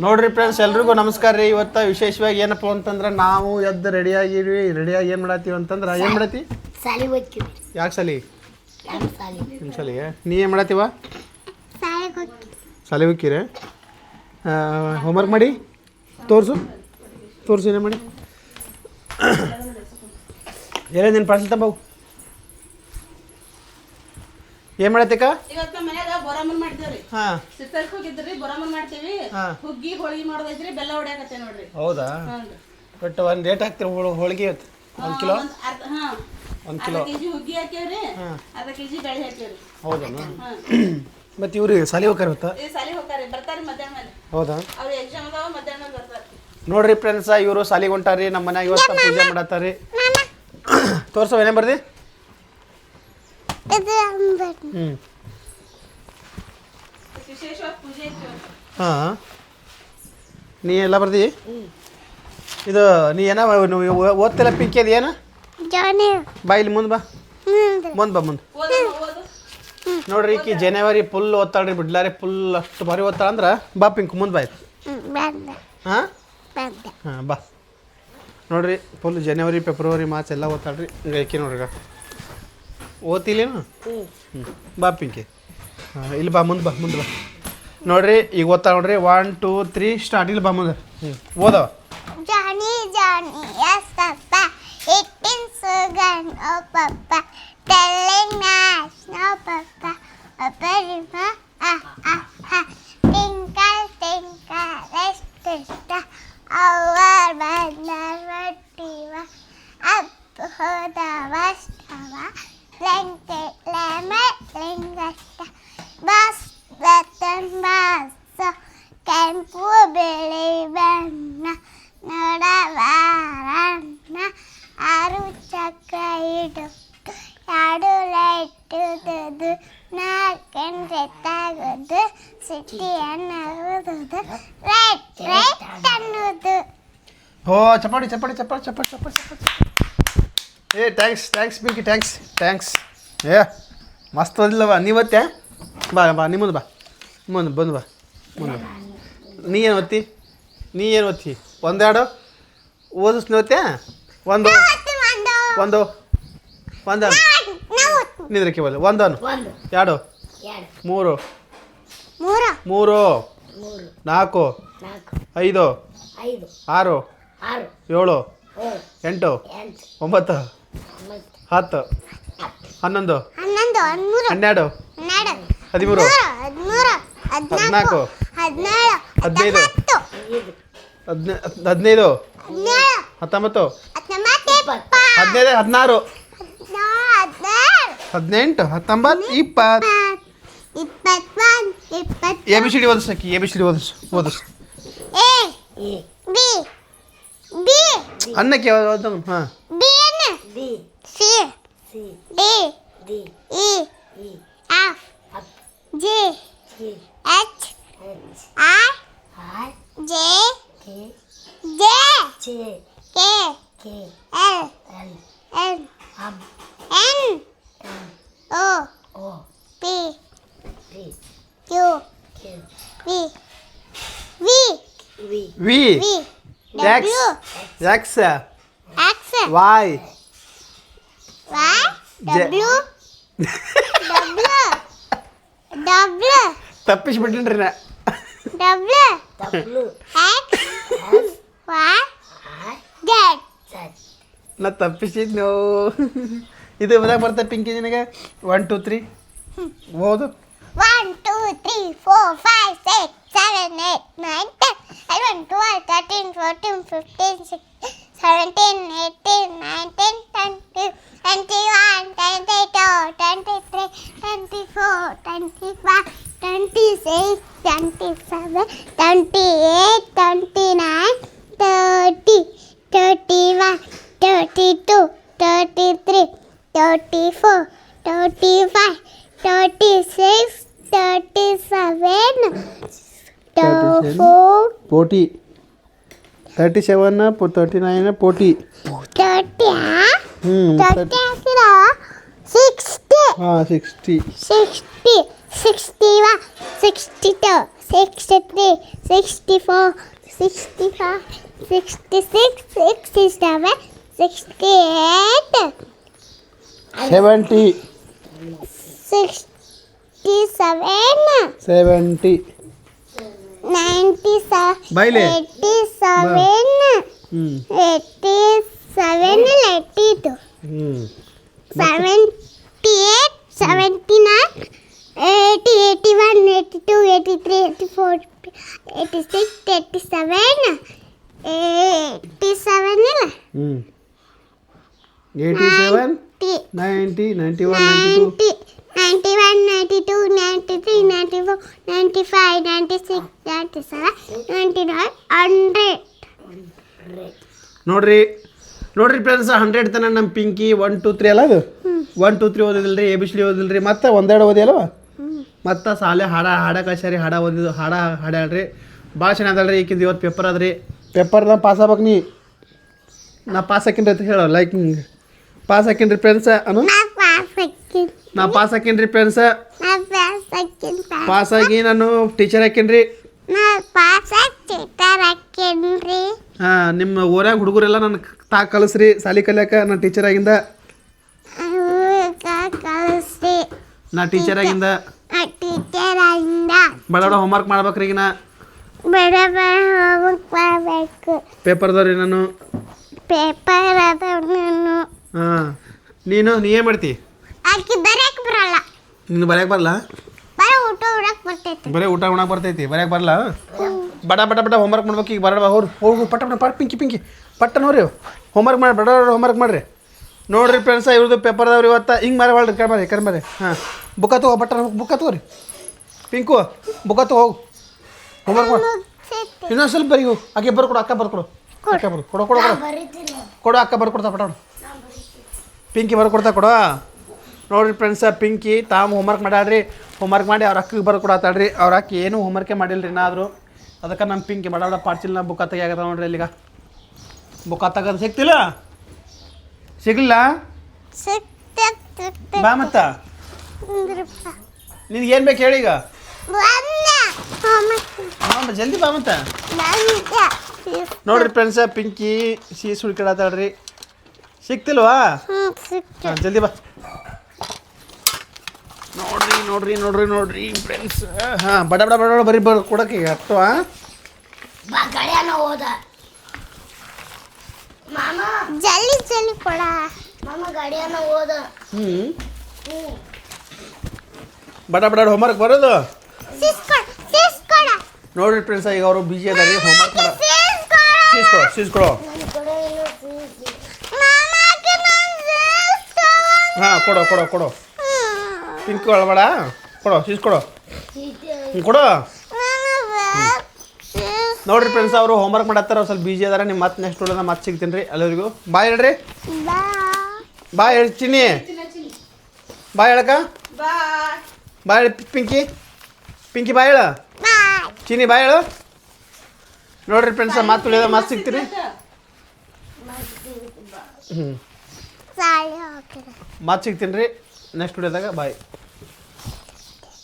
ನೋಡ್ರಿ ಫ್ರೆಂಡ್ಸ್, ಎಲ್ರಿಗೂ ನಮಸ್ಕಾರ ರೀ. ಇವತ್ತು ವಿಶೇಷವಾಗಿ ಏನಪ್ಪ ಅಂತಂದ್ರೆ ನಾವು ಎದ್ದು ರೆಡಿಯಾಗಿ ಏನು ಮಾಡತ್ತೀವಿ ಅಂತಂದ್ರೆ ಏನು ಮಾಡತ್ತಿ? ಯಾಕೆ ಸಾಲಿ? ನಿಮ್ಮ ಸಾಲಿಗೆ ನೀ ಏನು ಮಾಡತ್ತೀವ? ಸಾಲಿಗೆ ಹೋಗ್ತೀರಿ? ಹೋಮ್ವರ್ಕ್ ಮಾಡಿ ತೋರಿಸು ಏನೇ ಮಾಡಿ ಎಲ್ಲ ನಿನ್ನ ಪಾರ್ಸಲ್ ತಂಬವು. ಏನ್ ಮಾಡತ್ತಕ್ಕ? ಇವತ್ತು ಮನ್ಯಾಗ ಬೋರಾಮನ್ ಮಾಡಿದೇವ್ರಿ. ಸಿತ್ತರ್ಕ್ ಹೋಗಿದ್ರಿ, ಬೋರಾಮನ್ ಮಾಡ್ತೀವಿ. ಹುಗ್ಗಿ ಹೋಳಿಗೆ ಮಾಡೋದೈತ್ರಿ, ಬೆಲ್ಲ ಹೊಡ್ಯಾಕತ್ತೆ ನೋಡ್ರಿ. ಹೌದಾ? ಬಟ್ ಒಂದ್ ರೇಟ್ ಹಾಕ್ತಿರಿ ಹೋಳಿಗೆ ಇವತ್ತು? 1 ಕಿಲೋ? 1 ಕಿಲೋ ಕೆಜಿ ಹುಗ್ಗಿ ಹಾಕ್ಯವ್ರಿ, ಅರ್ಧ ಕೆಜಿ ಬೇಳೆ ಹಾಕ್ಯವ್ರಿ. ಹೌದಾ? ಮತ್ತೆ ಇವ್ರು ಸಾಲಿ ಹೋಗ್ತಾರ ಇವತ್ತು? ಸಾಲಿ ಹೋಗ್ತಾರಿ, ಬರ್ತಾರಿ ಮಧ್ಯಾಹ್ನ ಮೇಲೆ. ಹೌದಾ? ಅವ್ರ ಎಕ್ಸಾಮ್ ಅದಾವ, ಮಧ್ಯಾಹ್ನ ಬರ್ತಾರ. ನೋಡ್ರಿ ಫ್ರೆಂಡ್ಸ್, ಇವರು ಸಾಲಿಗೆ ಹೊಂಟಾರಿ. ನಮ್ಮ ಮನ್ಯಾಗ ಇವತ್ತು ಪೂಜೆ ಮಾಡತ್ತಾರಿ. ತೋರ್ಸವ ಏನೇ ಬರ್ದಿ? ಹಾಂ, ನೀ ಎಲ್ಲ ಬರ್ದಿ? ಇದು ನೀ ಏನ ಓದ್ತಿಲ್ಲ ಪಿಂಕಿ? ಅದು ಏನು ಬಾ, ಇಲ್ಲಿ ಮುಂದೆ ಬಾ, ಮುಂದೆ ನೋಡ್ರಿ. ಈಕಿ ಜನವರಿ ಫುಲ್ ಓದ್ತಾಳ್ರಿ, ಬಿಡ್ಲಾರಿ ಫುಲ್ ಅಷ್ಟು ಭಾರಿ ಓದ್ತಾಳ ಅಂದ್ರೆ. ಬಾ ಪಿಂಕ್, ಮುಂದೆ ಬಾ. ಹಾಂ ಹಾಂ, ಬಾ. ನೋಡ್ರಿ ಫುಲ್ ಜನವರಿ ಫೆಬ್ರವರಿ ಮಾರ್ಚ್ ಎಲ್ಲ ಓದ್ತಾಳ್ರಿ. ಹಿಂಗೆ ಐಕಿ ನೋಡ್ರಿ, ಓದ್ತಿಲ್ಲೇನು? ಬಾ ಪಿಂಕಿ. ಹಾಂ, ಇಲ್ಲಿ ಬಾ, ಮುಂದೆ ಬಾ. ನೋಡ್ರಿ ಈಗ ಓದ್ತಾ ನೋಡ್ರಿ. 1 2 3 ಸ್ಟಾರ್ಟ್. ಇಲ್ಲಿ ಬಾ ಮುಂದೆ. ಓದವ. Johnny, yes, Papa. Eating sugar, no, Papa. Telling us, no, Papa. Papa, Tinkle, tinkle, little our banner, up the westava, lingasta, bus, button, bus, ಕೆಂಪು ಬಿಳಿ ಬಣ್ಣ ನೋಡಬಾರಣ್ಣ, 6 ಚಕ್ರ ಇಡು, 2 ಲೈಟ್ ಉದುದು, 4 ತೆಗೆದು, ಸಿಟಿ ಅನ್ನೋದು, ರೇಟ್ ಅನ್ನೋದು. ಓ, ಚಪಾಟಿ. ಏ ಥ್ಯಾಂಕ್ಸ್ ಪಿಂಕಿ, ಥ್ಯಾಂಕ್ಸ್. ಏ ಮಸ್ತ್ ಓದಿಲ್ಲವ ನೀವತ್ತೆ. ಬಾ ನಿಮ್ಮದು ಬಾ, ಬಂದು ಬಾ. ನೀ ಏನು ಓದ್ತಿ? ಒಂದೆರಡು ಓದಿಸ್ನಿ ಓದ್ತೆ? ಒಂದು ನಿಂದ್ರಕ್ಕೆ ಬಲ್ಲ. 1 2 3 4 5 6 7 8 9 10 11 12 13 14 15 16 17 18 19 20 ABCD ಓದಿಸಕ್ಕೆ. ABCD ಓದಿಸ್. ಅನ್ನಕ್ಕೆ ಯಾವ್ದು? ಹಾಂ, X Y ತಪ್ಪಿಸ್ಬಿಟ್ಟಿನ್ರಿ ನಾ. ನಾ ತಪ್ಪಿಸಿದ್ನು. ಇದು ಮದಾಗ ಬರ್ತಾ ಪಿಂಕಿ ನಿನಗೆ? 1 2 3 ಓದು. 1 2 3 4 5 6 7 8 9 10 11 12 13 14 15 16 17 18 19 20 21 22 23 24 25 26 27 28 29 30 31 32 33 34 35 36 37 40 37 39 40 30 60 ಹಾಂ 60 60 61, 62, 63, 64, 65, 66, 67, 68, 70 67, 70 97, ಬಾಯ್ಲೆ 87, ಹ್ಞೂ 87, 82, ಹ್ಞೂ 78, 79, 80, 81, 82, 83, 84, 86, 87, 87 ಇಲ್ಲ ಹ್ಞೂ 87 90 91 92 91, 92, 93, 94, 95, 96, 97, 99, 100. ನೋಡ್ರಿ ಫ್ರೆಂಡ್ಸ್ 100 ತನಕ ನಮ್ಮ ಪಿಂಕಿ 1 2 3 ಅಲ್ಲ ಅದು 1 2 3 ಓದಿಲ್ರಿ ಎ ಬಿ ಸಿ ಡಿ ಓದಿಲ್ರಿ ಮತ್ತೆ ಒಂದೆರಡು ಓದಿಯಲ್ವ ಮತ್ತೆ ಸಾಲೆ ಹಾಡ ಕಳ್ಸ್ಯಾರಿ ಹಾಡ ಓದಿದ್ದು ಹಾಡ್ಯಾಳ್ರಿ ಭಾಳ ಚೆನ್ನಾಗದಲ್ರಿ ಈಕಿಂದು ಇವತ್ತು ಪೇಪರ್ ಅದ್ರಿ ಪೇಪರ್ದಾಗ ಪಾಸ್ ಆಗ್ಬೇಕು ನೀ ನಾ ಪಾಸ್ ಹಾಕಿನ್ರಿ ಅಂತ ಹೇಳೋ ಲೈಕಿಂಗ್ ಪಾಸ್ ಹಾಕಿನ್ರಿ ಫ್ರೆಂಡ್ಸ ಅನು ನಾ ಪಾಸ್ ಹಾಕಿನ್ರಿ ಫ್ರೆಂಡ್ಸ ಪಾಸ್ ಆಗಿ ನಾನು ಟೀಚರ್ ಹಾಕಿನ್ರಿ ಹಾಂ ನಿಮ್ಮ ಊರಾಗ ಹುಡುಗರೆಲ್ಲ ನನ್ನ ಕಲಿಸ್ರಿ ಸಾಲಿ ಕಲಿಯಾಕ ನಾನು ಟೀಚರ್ ಆಗಿಂದ ನಾ ಟೀಚರ್ ಆಗಿಂದ ಬಡ ಹೋಮ್ವರ್ಕ್ ಮಾಡ್ಬೇಕ್ರಿ ಈಗ ನಾ ಪೇಪರ್ದವ್ರಿ ನಾನು ಪೇಪರ್ ಅದ ನಾನು ಹಾಂ ನೀ ಏನು ಮಾಡ್ತಿ ಬರಕ್ ಬರಲ್ಲ ನೀನು ಬರೆಯಕ್ಕೆ ಬರಲ್ಲ ಬರೀ ಊಟ ಉಡಕ್ ಬರ್ತೈತಿ ಬರೀ ಊಟ ಉಣಕ್ಕೆ ಬರ್ತೈತಿ ಬರೆಯಕ್ಕೆ ಬರಲ್ಲ ಬಡ ಹೋಮ್ವರ್ಕ್ ಮಾಡ್ಬೇಕು ಈಗ ಬರಲ್ಲ ಹೋಗು ಪಟ್ಟ ಪಿಂಕಿ ಪಟ್ಟನ ಹೋರಿ ಹೋಮ್ವರ್ಕ್ ಮಾಡಿ ಹೋಮ್ವರ್ಕ್ ಮಾಡಿರಿ ನೋಡ್ರಿ ಫ್ರೆಂಡ್ಸ ಇವ್ರದ್ದು ಪೇಪರ್ದವ್ರು ಇವತ್ತು ಹಿಂಗೆ ಮಾರಿ ಕರ್ಮರಿ ಹಾಂ ಬುಕ್ಕ ತಗೋ ಬುಕ್ಕ ತಗೋರಿ ಪಿಂಕು ಬುಕ್ಕ ತಗೋ ಹೋಗು ಹೋಮ್ವರ್ಕ್ ಮಾಡಿ ಇನ್ನೊಂದು ಸ್ವಲ್ಪ ಬರೀ ಆಕೆ ಬರ್ಕೊಡು ಅಕ್ಕ ಬರ್ಕೊಡು ಅಕ್ಕ ಕೊಡು ಅಕ್ಕ ಬರ್ಕೊಡ್ತಾ ಪಟ ಪಿಂಕಿ ಬರ್ಕೊಡ್ತಾ ಕೊಡು ನೋಡಿರಿ ಫ್ರೆಂಡ್ಸ ಪಿಂಕಿ ತಾವು ಹೋಮ್ವರ್ಕ್ ಮಾಡ್ಯಾಡ್ರಿ ಹೋಮ್ವರ್ಕ್ ಮಾಡಿ ಅವ್ರ ಅಕ್ಕಗೆ ಬರ್ಕೊಡತ್ತಾಳ್ರಿ ಅವ್ರ ಅಕ್ಕ ಏನೂ ಹೋಮ್ವರ್ಕೇ ಮಾಡಿಲ್ರಿ ಏನಾದರೂ ಅದಕ್ಕೆ ನಮ್ಮ ಪಿಂಕಿ ಬಡ ಪಾಡ್ಸಿಲ್ಲ ಬುಕ್ಕ ತೆಗಿಯಾಗತ್ತ ನೋಡ್ರಿ ಇಲ್ಲಿಗ ಬುಕ್ಕ ತೆಗೋದು ಸಿಗಲಿಲ್ಲ ಬಾ ಮತ್ತ ನಿನ್ಗೆ ಏನು ಬೇಕು ಹೇಳಿ ಈಗ ಜಲ್ದಿ ಬಾ ಮತ್ತ ನೋಡ್ರಿ ಫ್ರೆಂಡ್ಸ ಪಿಂಕಿ ಸೀಸ್ ಹುಡ್ಕಾಡತ್ತಾಳ್ರಿ ಸಿಕ್ತಿಲ್ವಾ ಹಾಂ ಜಲ್ದಿ ಬಾ ನೋಡ್ರಿ ಫ್ರೆಂಡ್ಸ್ ಹಾಂ ಬಡ ಬರೀ ಕೊಡಕ್ಕೆ ಅಷ್ಟು ಜಲ್ದಿ ಕೊಡ ಬಡ ಹೋಮ್ವರ್ಕ್ ಬರೋದು ನೋಡ್ರಿ ಫ್ರೆಂಡ್ಸ್ ಈಗ ಅವರು ಬಿಜಿ ಅದಾರಿ ಹೋಮ್ವರ್ಕ್ ಮಾಡ ಸೀಸ್ಕೊಡೋ ಹಾಂ ಕೊಡೋ ಪಿಂಕ್ ಒಳಬೇಡ ಕೊಡೋ ಸೀಸ್ಕೊಡೋ ಕೊಡೋ ನೋಡ್ರಿ ಫ್ರೆಂಡ್ಸ್ ಅವರು ಹೋಮ್ವರ್ಕ್ ಮಾಡತ್ತಾರ ಸ್ವಲ್ಪ ಬಿಜಿ ಅದಾರ ನಿಮ್ಮ ಮತ್ತೆ ನೆಕ್ಸ್ಟ್ ನೋಡೋಣ ಮತ್ತೆ ಸಿಗ್ತೀನಿ ರೀ ಎಲ್ಲರಿಗೂ ಬಾಯ್ ಹೇಳ್ರಿ ಬಾಯ್ ಹೇಳ್ತೀನಿ ಬಾಯ್ ಹೇಳಕ್ಕ ಬಾಯ್ ಹೇಳಿ ಪಿಂಕಿ ಬಾಯ್ ಹೇಳ ಚಿನಿ ಬಾಯ್ ಹೇಳು ನೋಡ್ರಿ ಫ್ರೆಂಡ್ಸ ಮತ್ತೆ ಉಳಿಯೋದ ಮತ್ತೆ ಸಿಗ್ತೀರಿ ಮತ್ತೆ ಸಿಗ್ತೀನಿ ರೀ ನೆಕ್ಸ್ಟ್ ವಿಡಿಯೋದಾಗ ಬಾಯ್